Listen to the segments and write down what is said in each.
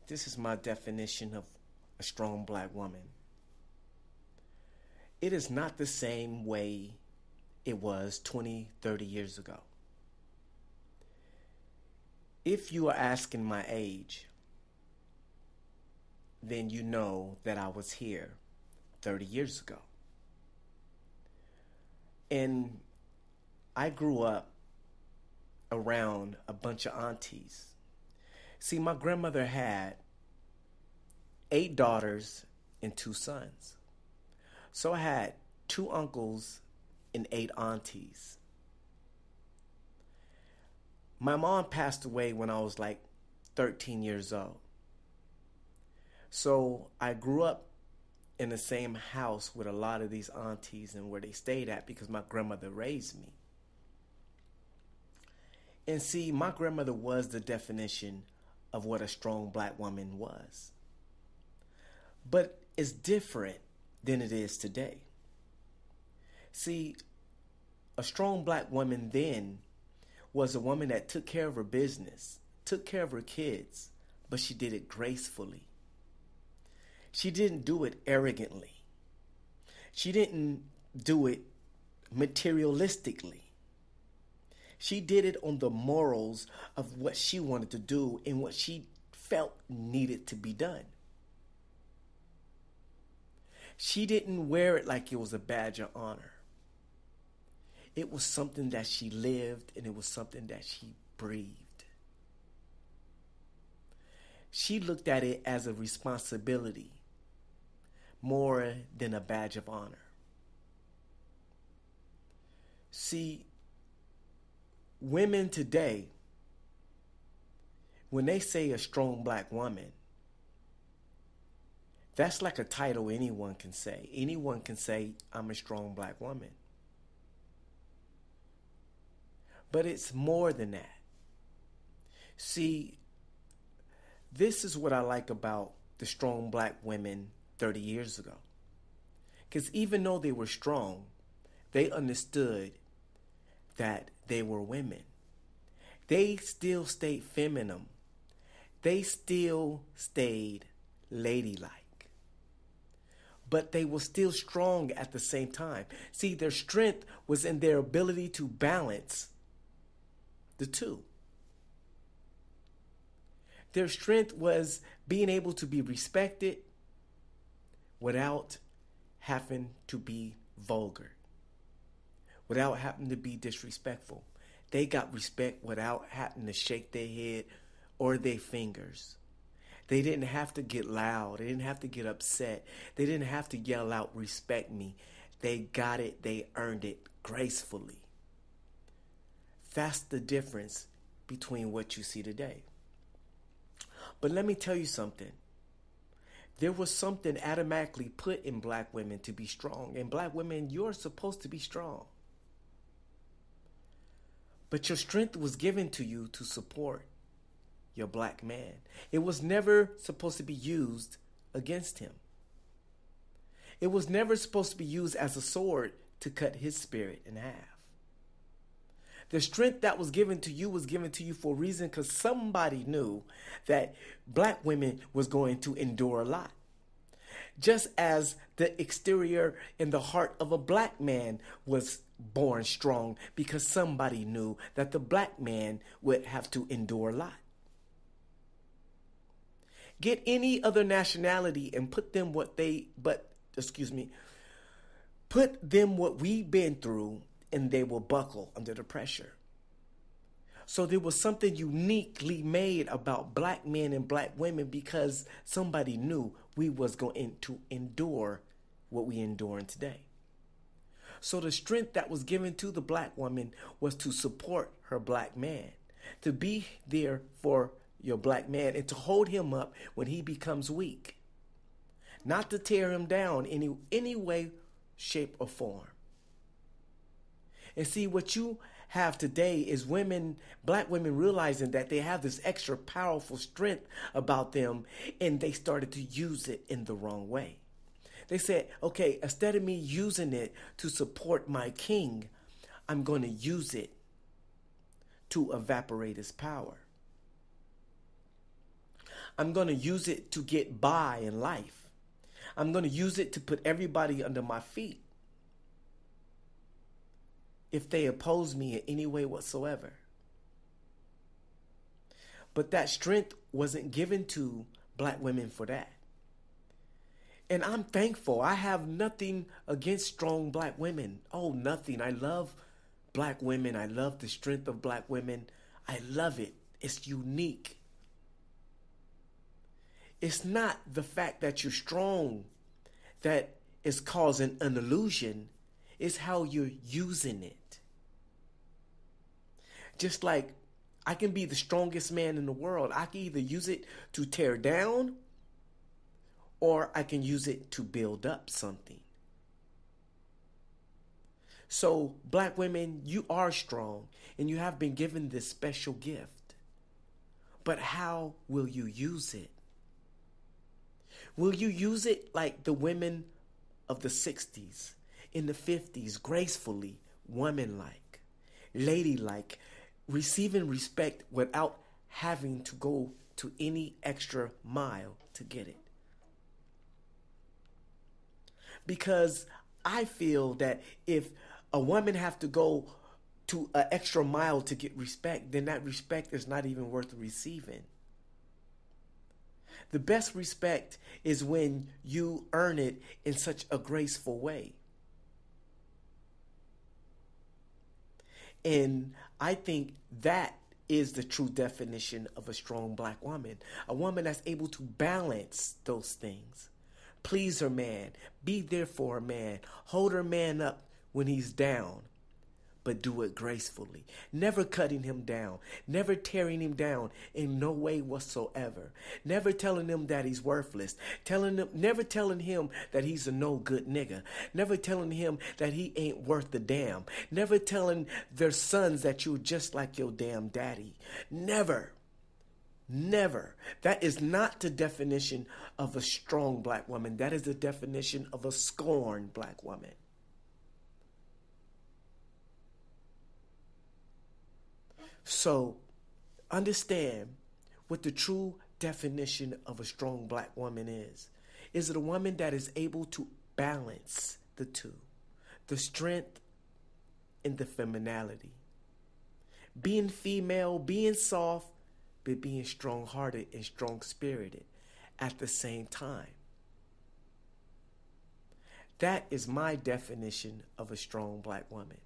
This is my definition of a strong black woman. It is not the same way it was 20, 30 years ago. If you are asking my age, then you know that I was here 30 years ago. And I grew up around a bunch of aunties. See, my grandmother had 8 daughters and 2 sons. So I had 2 uncles and 8 aunties. My mom passed away when I was like 13 years old. So I grew up in the same house with a lot of these aunties and where they stayed at because my grandmother raised me. And see, my grandmother was the definition of what a strong black woman was. But it's different than it is today. See, a strong black woman then was a woman that took care of her business, took care of her kids, but she did it gracefully. She didn't do it arrogantly. She didn't do it materialistically. She did it on the morals of what she wanted to do and what she felt needed to be done. She didn't wear it like it was a badge of honor. It was something that she lived and it was something that she breathed. She looked at it as a responsibility more than a badge of honor. See, women today, when they say a strong black woman, that's like a title anyone can say. Anyone can say, I'm a strong black woman. But it's more than that. See, this is what I like about the strong black women 30 years ago. Because even though they were strong, they understood that they were women. They still stayed feminine. They still stayed ladylike. But they were still strong at the same time. See, their strength was in their ability to balance the two. Their strength was being able to be respected without having to be vulgar, without having to be disrespectful. They got respect without having to shake their head or their fingers. They didn't have to get loud. They didn't have to get upset. They didn't have to yell out, respect me. They got it. They earned it gracefully. That's the difference between what you see today. But let me tell you something. There was something automatically put in black women to be strong. And black women, you're supposed to be strong. But your strength was given to you to support your black man. It was never supposed to be used against him. It was never supposed to be used as a sword to cut his spirit in half. The strength that was given to you for a reason, because somebody knew that black women was going to endure a lot. Just as the exterior and the heart of a black man was born strong, because somebody knew that the black man would have to endure a lot. Get any other nationality and put them what we've been through, and they will buckle under the pressure. So there was something uniquely made about black men and black women because somebody knew we was going to endure what we enduring today. So the strength that was given to the black woman was to support her black man, to be there for your black man and to hold him up when he becomes weak, not to tear him down any way, shape, or form. And see, what you have today is black women realizing that they have this extra powerful strength about them, and they started to use it in the wrong way. They said, okay, instead of me using it to support my king, I'm going to use it to evaporate his power. I'm going to use it to get by in life. I'm going to use it to put everybody under my feet if they oppose me in any way whatsoever. But that strength wasn't given to black women for that. And I'm thankful. I have nothing against strong black women. Oh, nothing. I love black women. I love the strength of black women. I love it. It's unique. It's not the fact that you're strong that is causing an illusion. It's how you're using it. Just like I can be the strongest man in the world. I can either use it to tear down or I can use it to build up something. So, black women, you are strong and you have been given this special gift. But how will you use it? Will you use it like the women of the 60s, in the 50s, gracefully, woman-like, ladylike, receiving respect without having to go to any extra mile to get it? Because I feel that if a woman have to go to an extra mile to get respect, then that respect is not even worth receiving. The best respect is when you earn it in such a graceful way. And I think that is the true definition of a strong black woman. A woman that's able to balance those things. Please her man. Be there for her man. Hold her man up when he's down. But do it gracefully. Never cutting him down. Never tearing him down in no way whatsoever. Never telling him that he's worthless. Never telling him that he's a no good nigga. Never telling him that he ain't worth a damn. Never telling their sons that you're just like your damn daddy. Never. Never. That is not the definition of a strong black woman. That is the definition of a scorned black woman. So, understand what the true definition of a strong black woman is. Is it a woman that is able to balance the two? The strength and the femininity. Being female, being soft, but being strong-hearted and strong-spirited at the same time. That is my definition of a strong black woman.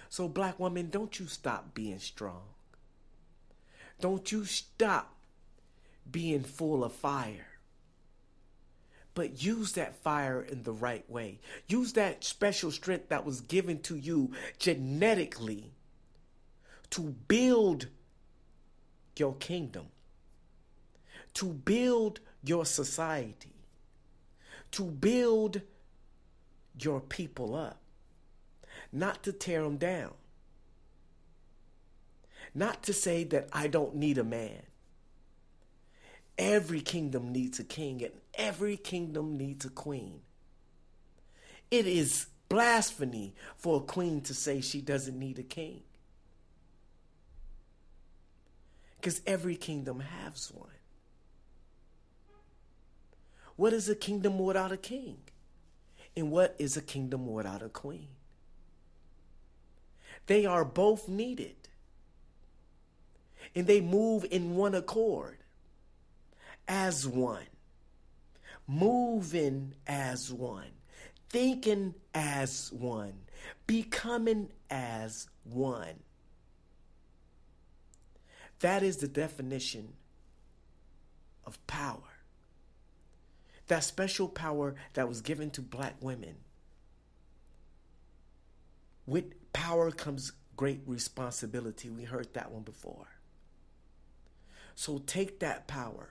So black woman, don't you stop being strong. Don't you stop being full of fire. But use that fire in the right way. Use that special strength that was given to you genetically to build your kingdom, to build your society, to build your people up. Not to tear them down. Not to say that I don't need a man. Every kingdom needs a king and every kingdom needs a queen. It is blasphemy for a queen to say she doesn't need a king. Because every kingdom has one. What is a kingdom without a king? And what is a kingdom without a queen? They are both needed. And they move in one accord. As one. Moving as one. Thinking as one. Becoming as one. That is the definition of power. That special power that was given to black women. With power comes great responsibility. We heard that one before. So take that power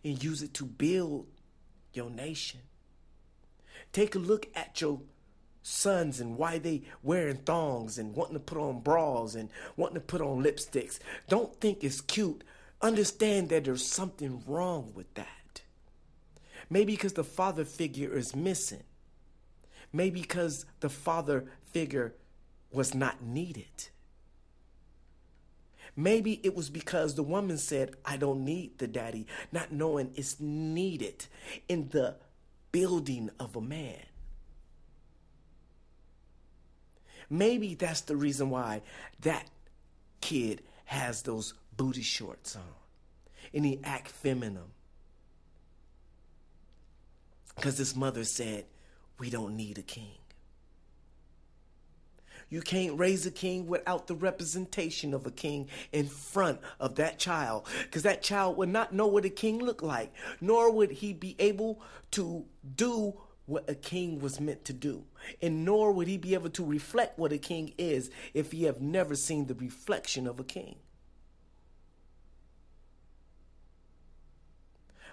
and use it to build your nation. Take a look at your sons and why they wearing thongs and wanting to put on bras and wanting to put on lipsticks. Don't think it's cute. Understand that there's something wrong with that. Maybe because the father figure is missing. Maybe because the father figure was not needed. Maybe it was because the woman said, I don't need the daddy, not knowing it's needed in the building of a man. Maybe that's the reason why that kid has those booty shorts on and he act feminine. Because his mother said, we don't need a king. You can't raise a king without the representation of a king in front of that child, because that child would not know what a king looked like, nor would he be able to do what a king was meant to do, and nor would he be able to reflect what a king is if he have never seen the reflection of a king.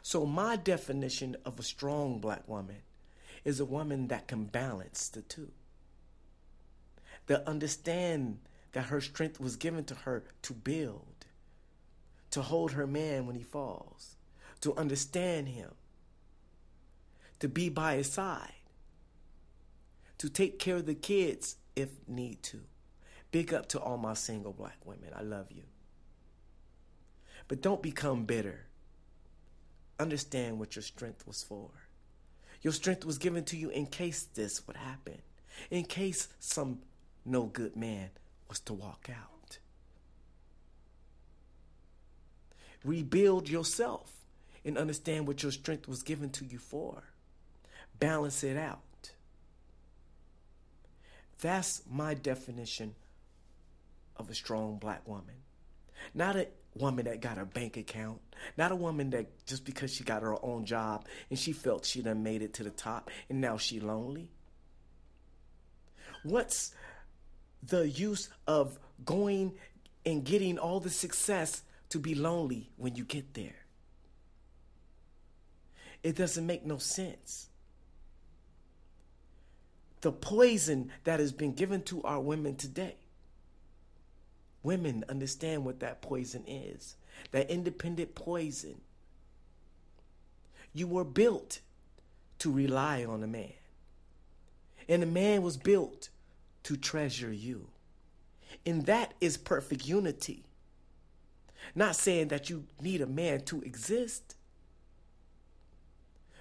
So my definition of a strong black woman is a woman that can balance the two. That understand that her strength was given to her to build, to hold her man when he falls, to understand him, to be by his side, to take care of the kids if need to. Big up to all my single black women. I love you. But don't become bitter. Understand what your strength was for. Your strength was given to you in case this would happen, in case some no good man was to walk out. Rebuild yourself and understand what your strength was given to you for. Balance it out. That's my definition of a strong black woman. Not a woman that got a bank account. Not a woman that just because she got her own job and she felt she done made it to the top and now she lonely. What's the use of going and getting all the success to be lonely when you get there? It doesn't make no sense. The poison that has been given to our women today. Women understand what that poison is. That independent poison. You were built to rely on a man. And a man was built to treasure you. And that is perfect unity. Not saying that you need a man to exist.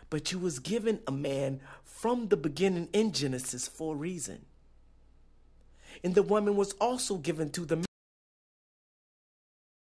But you was given a man from the beginning in Genesis for a reason. And the woman was also given to the